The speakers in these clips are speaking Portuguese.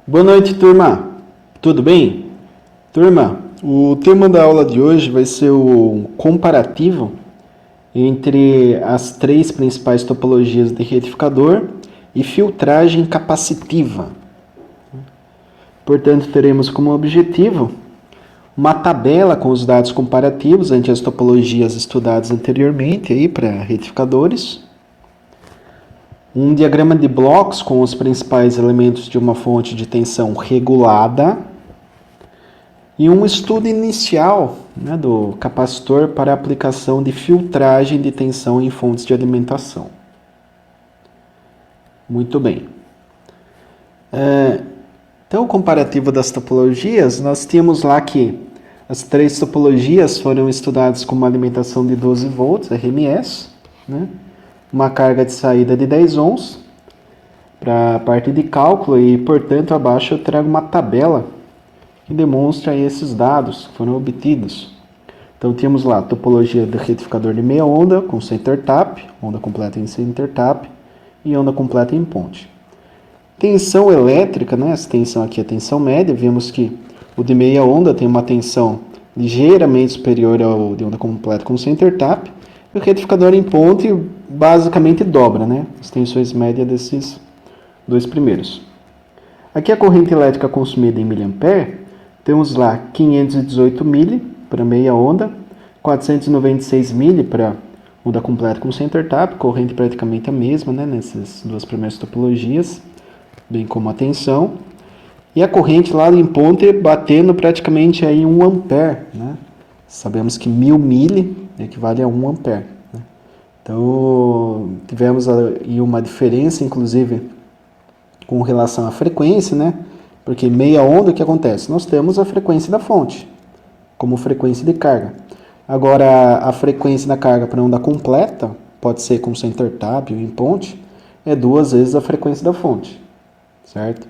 Boa noite, turma. Tudo bem? Turma, o tema da aula de hoje vai ser o comparativo entre as três principais topologias de retificador e filtragem capacitiva. Portanto, teremos como objetivo uma tabela com os dados comparativos entre as topologias estudadas anteriormente aí para retificadores, um diagrama de blocos com os principais elementos de uma fonte de tensão regulada e um estudo inicial, do capacitor para aplicação de filtragem de tensão em fontes de alimentação. Muito bem. Então, o comparativo das topologias, nós tínhamos lá que as três topologias foram estudadas com uma alimentação de 12 volts, RMS, uma carga de saída de 10 ohms, para a parte de cálculo, e, portanto, abaixo eu trago uma tabela que demonstra esses dados que foram obtidos. Então, tínhamos lá a topologia do retificador de meia onda, com center tap, onda completa em center tap, e onda completa em ponte. Tensão elétrica, essa tensão aqui é a tensão média, vimos que o de meia onda tem uma tensão ligeiramente superior ao de onda completa com center tap, e o retificador em ponte basicamente dobra, as tensões médias desses dois primeiros. Aqui a corrente elétrica consumida em miliampere, temos lá 518 mili para meia onda, 496 mili para onda completa com center tap, corrente praticamente a mesma, nessas duas primeiras topologias, bem como a tensão. E a corrente lá em ponte batendo praticamente aí 1 ampere, Sabemos que 1000 mili equivale a 1 ampere. Então, tivemos aí uma diferença, inclusive, com relação à frequência, porque meia onda, o que acontece? Nós temos a frequência da fonte, como frequência de carga. Agora, a frequência da carga para onda completa, pode ser com center tap ou em ponte, é 2 vezes a frequência da fonte, certo?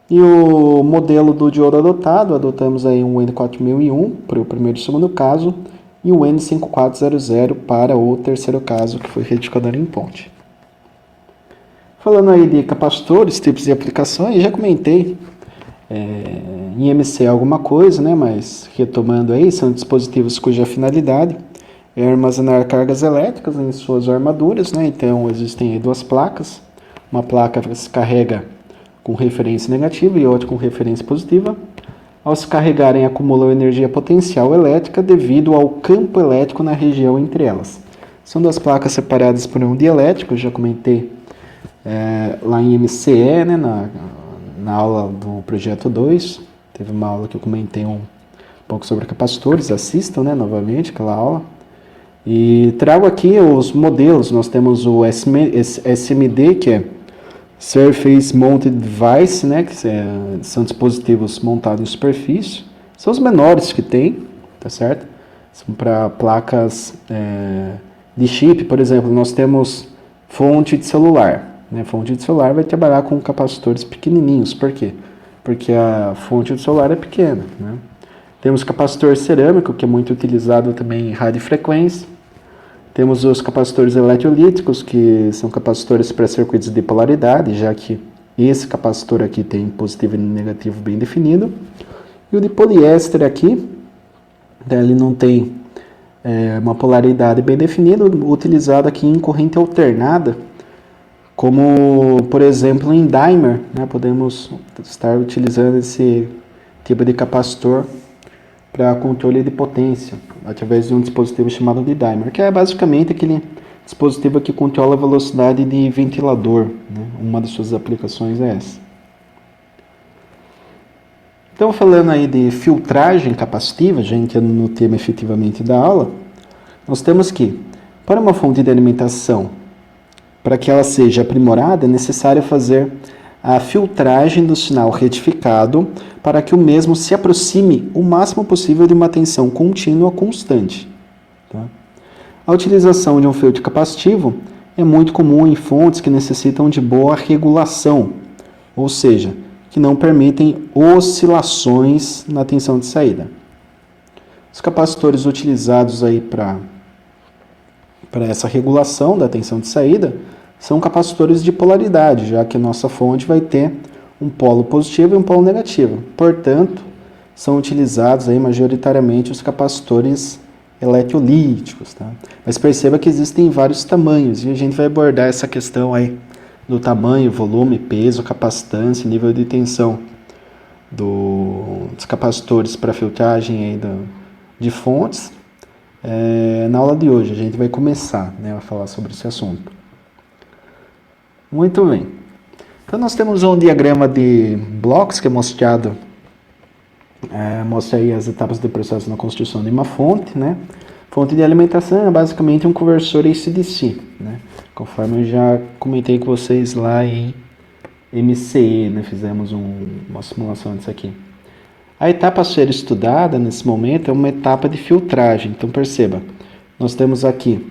E o modelo do diodo adotado, adotamos aí um N4001 para o primeiro e segundo caso, e um N5400 para o terceiro caso, que foi retificador em ponte. Falando aí de capacitores, tipos de aplicações, já comentei em MC alguma coisa, mas retomando aí, são dispositivos cuja finalidade é armazenar cargas elétricas em suas armaduras, Então existem aí duas placas, uma placa que se carrega com referência negativa e outra com referência positiva. Ao se carregarem, acumulam energia potencial elétrica devido ao campo elétrico na região entre elas. São duas placas separadas por um dielétrico, eu já comentei lá em MCE, na aula do projeto 2, teve uma aula que eu comentei um pouco sobre capacitores, assistam novamente aquela aula. E trago aqui os modelos, nós temos o SMD, que é Surface Mounted Device, que são dispositivos montados em superfície, são os menores que tem, tá certo? São para placas de chip, por exemplo, nós temos fonte de celular, Fonte de celular vai trabalhar com capacitores pequenininhos, por quê? Porque a fonte de celular é pequena, Temos capacitor cerâmico, que é muito utilizado também em radiofrequência. Temos os capacitores eletrolíticos, que são capacitores para circuitos de polaridade, já que esse capacitor aqui tem positivo e negativo bem definido. E o de poliéster aqui, ele não tem uma polaridade bem definida, utilizado aqui em corrente alternada, como, por exemplo, em dimer, podemos estar utilizando esse tipo de capacitor para controle de potência, através de um dispositivo chamado de dimer, que é basicamente aquele dispositivo que controla a velocidade de ventilador, Uma das suas aplicações é essa. Então, falando aí de filtragem capacitiva, já entrando no tema efetivamente da aula, nós temos que, para uma fonte de alimentação, para que ela seja aprimorada, é necessário fazer a filtragem do sinal retificado para que o mesmo se aproxime o máximo possível de uma tensão contínua constante. A utilização de um filtro capacitivo é muito comum em fontes que necessitam de boa regulação, ou seja, que não permitem oscilações na tensão de saída. Os capacitores utilizados aí para essa regulação da tensão de saída são capacitores de polaridade, já que a nossa fonte vai ter um polo positivo e um polo negativo. Portanto, são utilizados aí majoritariamente os capacitores eletrolíticos, tá? Mas perceba que existem vários tamanhos e a gente vai abordar essa questão aí do tamanho, volume, peso, capacitância, nível de tensão dos capacitores para filtragem aí de fontes. Na aula de hoje a gente vai começar, né, a falar sobre esse assunto. Muito bem. Então nós temos um diagrama de blocos que é mostrado, mostra aí as etapas do processo na construção de uma fonte, né? Fonte de alimentação é basicamente um conversor AC/DC, né? Conforme eu já comentei com vocês lá em MCE, né? Fizemos uma simulação disso aqui. A etapa a ser estudada nesse momento é uma etapa de filtragem. Então perceba, nós temos aqui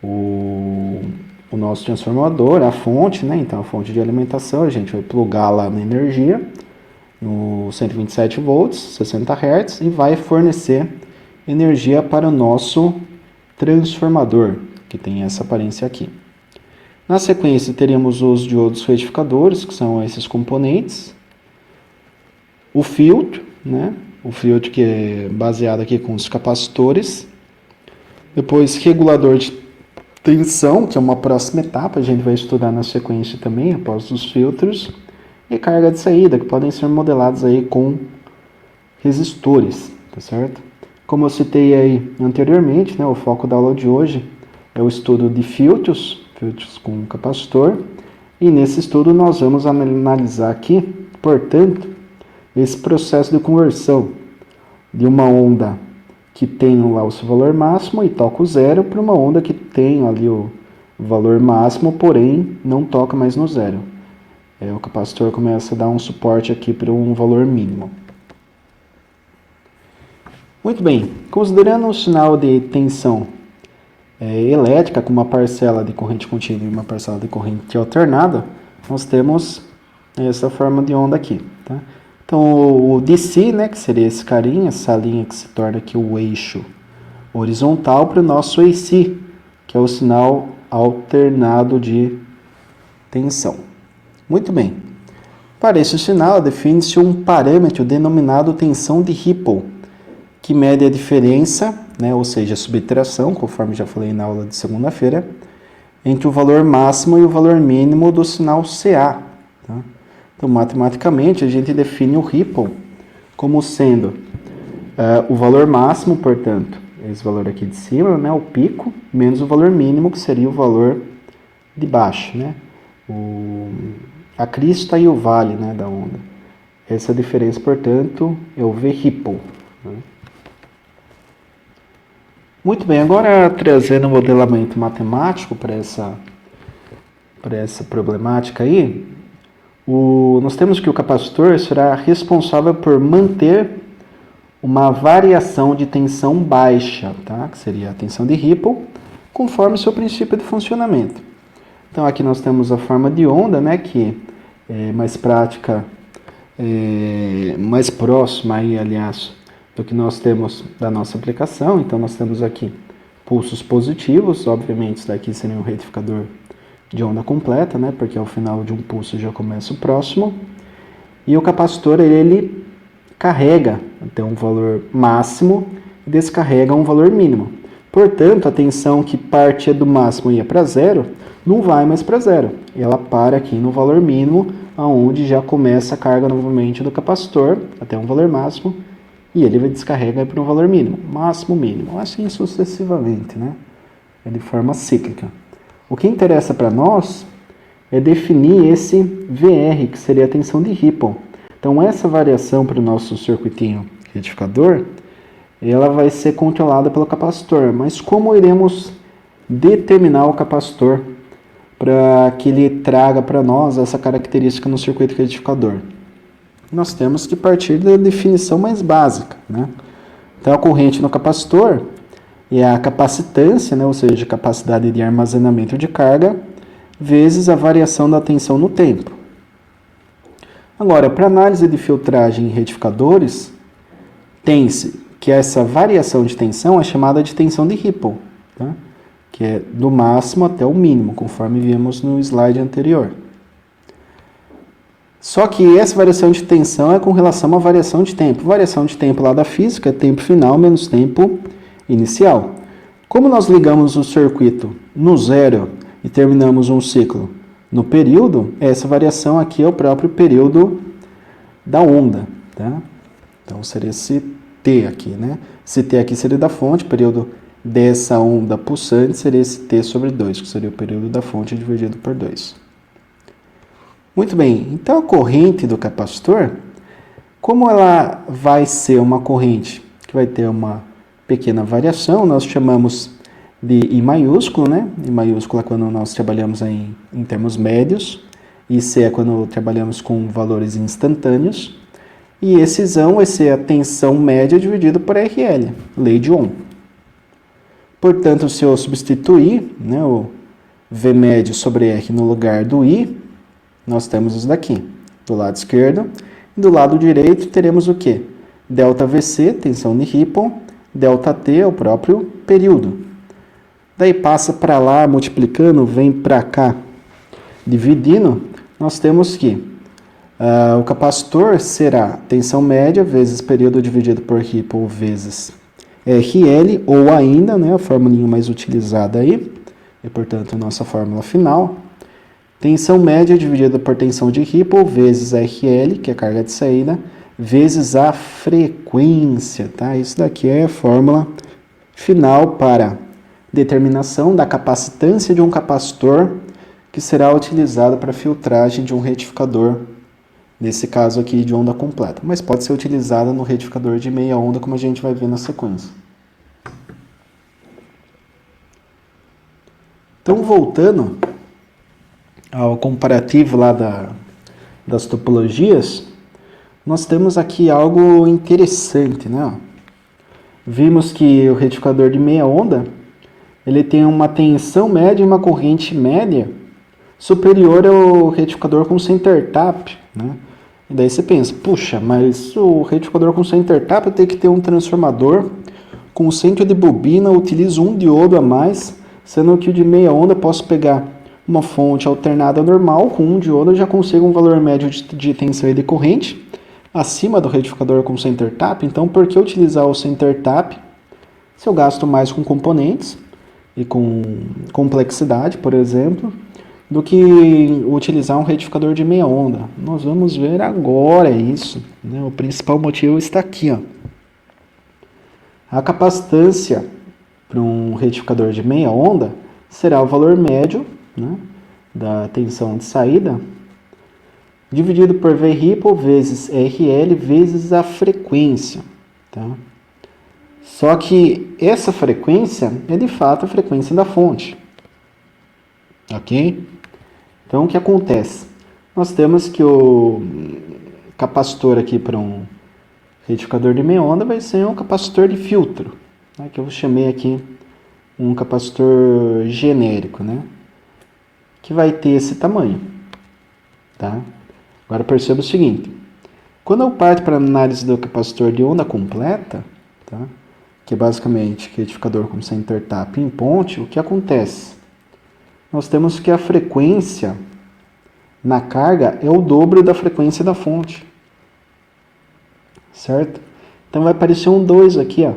o nosso transformador, a fonte, né? Então a fonte de alimentação, a gente vai plugar lá na energia, no 127 volts, 60 Hz, e vai fornecer energia para o nosso transformador, que tem essa aparência aqui. Na sequência teríamos os diodos retificadores, que são esses componentes, o filtro, né? O filtro que é baseado aqui com os capacitores, depois regulador de tensão, que é uma próxima etapa, a gente vai estudar na sequência também, após os filtros, e carga de saída, que podem ser modelados aí com resistores, tá certo? Como eu citei aí anteriormente, né, o foco da aula de hoje é o estudo de filtros com capacitor, e nesse estudo nós vamos analisar aqui, portanto, esse processo de conversão de uma onda que tem lá o seu valor máximo e toca o zero para uma onda que tem ali o valor máximo, porém não toca mais no zero. O capacitor começa a dar um suporte aqui para um valor mínimo. Muito bem, considerando um sinal de tensão elétrica com uma parcela de corrente contínua e uma parcela de corrente alternada, nós temos essa forma de onda aqui, tá? Então o DC, né, que seria esse carinha, essa linha que se torna aqui o eixo horizontal, para o nosso AC, que é o sinal alternado de tensão. Muito bem. Para esse sinal, define-se um parâmetro denominado tensão de Ripple, que mede a diferença, né, ou seja, a subtração, conforme já falei na aula de segunda-feira, entre o valor máximo e o valor mínimo do sinal CA. Tá? Então, matematicamente, a gente define o Ripple como sendo o valor máximo, portanto, esse valor aqui de cima, né, o pico, menos o valor mínimo, que seria o valor de baixo, né? A crista e o vale, né, da onda. Essa diferença, portanto, é o V-Ripple. Né? Muito bem, agora trazendo um modelamento matemático para essa problemática aí, nós temos que o capacitor será responsável por manter uma variação de tensão baixa, tá? Que seria a tensão de Ripple, conforme o seu princípio de funcionamento. Então aqui nós temos a forma de onda, né, que é mais prática, mais próxima aí, aliás, do que nós temos da nossa aplicação. Então nós temos aqui pulsos positivos, obviamente isso daqui seria um retificador de onda completa, né, porque ao final de um pulso já começa o próximo. E o capacitor, ele carrega até um valor máximo e descarrega um valor mínimo. Portanto, a tensão que partia do máximo e ia para zero, não vai mais para zero. Ela para aqui no valor mínimo, aonde já começa a carga novamente do capacitor, até um valor máximo, e ele vai descarregar para um valor mínimo, máximo, mínimo, assim sucessivamente, né? É de forma cíclica. O que interessa para nós é definir esse VR, que seria a tensão de Ripple. Então, essa variação para o nosso circuitinho retificador, ela vai ser controlada pelo capacitor. Mas como iremos determinar o capacitor para que ele traga para nós essa característica no circuito retificador? Nós temos que partir da definição mais básica, né? Então, a corrente no capacitor é a capacitância, né? Ou seja, a capacidade de armazenamento de carga, vezes a variação da tensão no tempo. Agora, para análise de filtragem em retificadores, tem-se que essa variação de tensão é chamada de tensão de Ripple, tá? Que é do máximo até o mínimo, conforme vimos no slide anterior. Só que essa variação de tensão é com relação a uma variação de tempo. Variação de tempo lá da física é tempo final menos tempo inicial. Como nós ligamos o circuito no zero e terminamos um ciclo no período, essa variação aqui é o próprio período da onda, tá? Então seria esse T aqui, né? Esse T aqui seria da fonte, o período dessa onda pulsante seria esse T sobre 2, que seria o período da fonte dividido por 2. Muito bem, então a corrente do capacitor, como ela vai ser uma corrente que vai ter uma pequena variação, nós chamamos de I maiúsculo, né? I maiúsculo é quando nós trabalhamos em termos médios, IC é quando trabalhamos com valores instantâneos, e esseão vai ser a tensão média dividido por RL, lei de Ohm. Portanto, se eu substituir, né, o V médio sobre R no lugar do I, nós temos isso daqui, do lado esquerdo. E do lado direito teremos o quê? Delta VC, tensão de Ripple, delta T é o próprio período. Daí passa para lá, multiplicando, vem para cá, dividindo, nós temos que o capacitor será tensão média vezes período dividido por Ripple vezes RL, ou ainda, né, a formulinha mais utilizada aí, e portanto a nossa fórmula final, tensão média dividida por tensão de Ripple vezes RL, que é a carga de saída, vezes a frequência, tá? Isso daqui é a fórmula final para determinação da capacitância de um capacitor que será utilizado para filtragem de um retificador, nesse caso aqui de onda completa, mas pode ser utilizada no retificador de meia onda, como a gente vai ver na sequência. Então, voltando ao comparativo lá das topologias, nós temos aqui algo interessante, né? Vimos que o retificador de meia onda, ele tem uma tensão média e uma corrente média superior ao retificador com center tap, né? E daí você pensa, puxa, mas o retificador com center tap eu tenho que ter um transformador com centro de bobina, eu utilizo um diodo a mais, sendo que o de meia onda eu posso pegar uma fonte alternada normal, com um diodo eu já consigo um valor médio de tensão e de corrente acima do retificador com center tap. Então, por que utilizar o center tap se eu gasto mais com componentes e com complexidade, por exemplo, do que utilizar um retificador de meia onda? Nós vamos ver agora isso, né? O principal motivo está aqui, ó. A capacitância para um retificador de meia onda será o valor médio, né, da tensão de saída dividido por V Ripple vezes RL vezes a frequência, tá? Só que essa frequência é de fato a frequência da fonte, ok? Então o que acontece? Nós temos que o capacitor aqui para um retificador de meia onda vai ser um capacitor de filtro, né, que eu chamei aqui um capacitor genérico, né, que vai ter esse tamanho, tá? Agora perceba o seguinte, quando eu parto para a análise do capacitor de onda completa, tá, que é basicamente retificador com center tap em ponte, o que acontece? Nós temos que a frequência na carga é o dobro da frequência da fonte, certo? Então vai aparecer um 2 aqui, ó.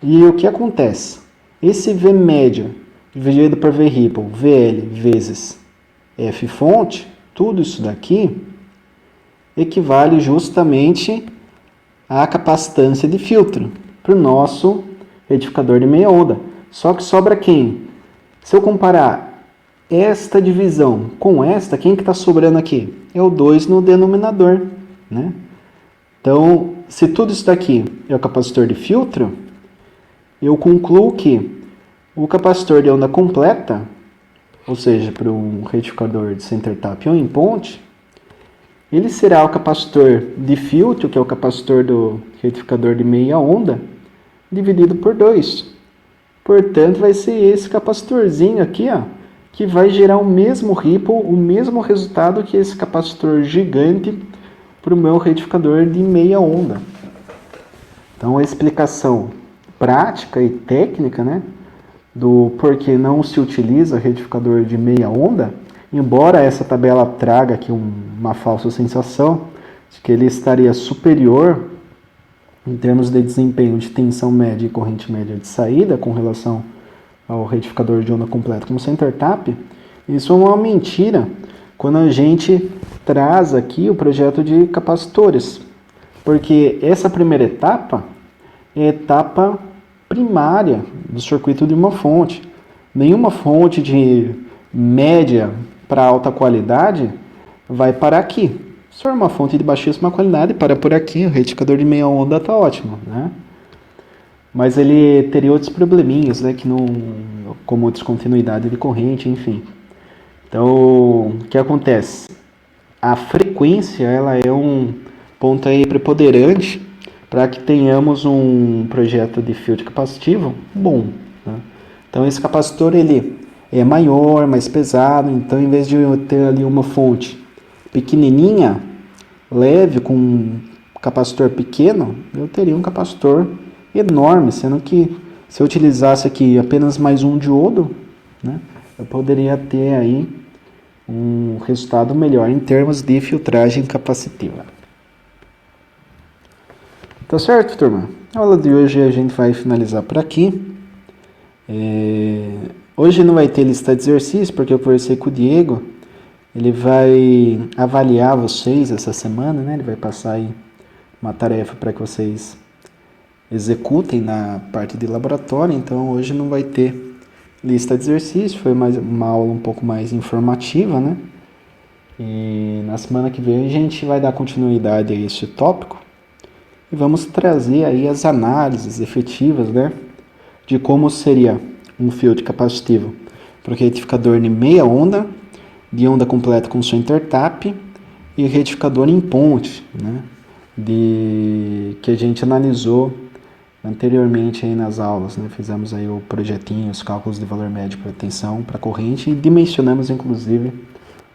E o que acontece? Esse V médio dividido por V Ripple, VL vezes F fonte, tudo isso daqui equivale justamente à capacitância de filtro para o nosso retificador de meia onda. Só que sobra quem? Se eu comparar esta divisão com esta, quem que está sobrando aqui? É o 2 no denominador, né? Então, se tudo isso daqui é o capacitor de filtro, eu concluo que o capacitor de onda completa, ou seja, para um retificador de center tap ou em ponte, ele será o capacitor de filtro, que é o capacitor do retificador de meia onda, dividido por 2. Portanto, vai ser esse capacitorzinho aqui, ó, que vai gerar o mesmo ripple, o mesmo resultado que esse capacitor gigante para o meu retificador de meia onda. Então, a explicação prática e técnica, né, do porquê não se utiliza retificador de meia onda Embora essa tabela traga aqui uma falsa sensação de que ele estaria superior em termos de desempenho de tensão média e corrente média de saída com relação ao retificador de onda completa como center tap, isso é uma mentira quando a gente traz aqui o projeto de capacitores, porque essa primeira etapa é a etapa primária do circuito de uma fonte. Nenhuma fonte de média para alta qualidade vai parar aqui. Se for uma fonte de baixíssima qualidade, para por aqui, o retificador de meia onda está ótimo, né? Mas ele teria outros probleminhas, né? Que não, como descontinuidade de corrente, enfim. Então, o que acontece? A frequência, ela é um ponto aí preponderante para que tenhamos um projeto de field capacitivo bom, né? Então, esse capacitor, ele é maior, mais pesado, então, em vez de eu ter ali uma fonte pequenininha, leve, com um capacitor pequeno, eu teria um capacitor enorme, sendo que se eu utilizasse aqui apenas mais um diodo, né, eu poderia ter aí um resultado melhor em termos de filtragem capacitiva. Tá certo, turma? A aula de hoje a gente vai finalizar por aqui. Hoje não vai ter lista de exercícios, porque eu conversei com o Diego. Ele vai avaliar vocês essa semana, né? Ele vai passar aí uma tarefa para que vocês executem na parte de laboratório. Então, hoje não vai ter lista de exercícios. Foi mais uma aula um pouco mais informativa, né? E na semana que vem a gente vai dar continuidade a este tópico e vamos trazer aí as análises efetivas, né? De como seria um field capacitivo para o retificador de meia onda, de onda completa com center tap e retificador em ponte, né? Que a gente analisou anteriormente aí nas aulas, né? Fizemos aí o projetinho, os cálculos de valor médio para tensão, para corrente e dimensionamos inclusive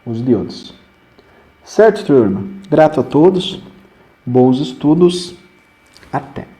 os diodos. Certo, turma? Grato a todos, bons estudos, até!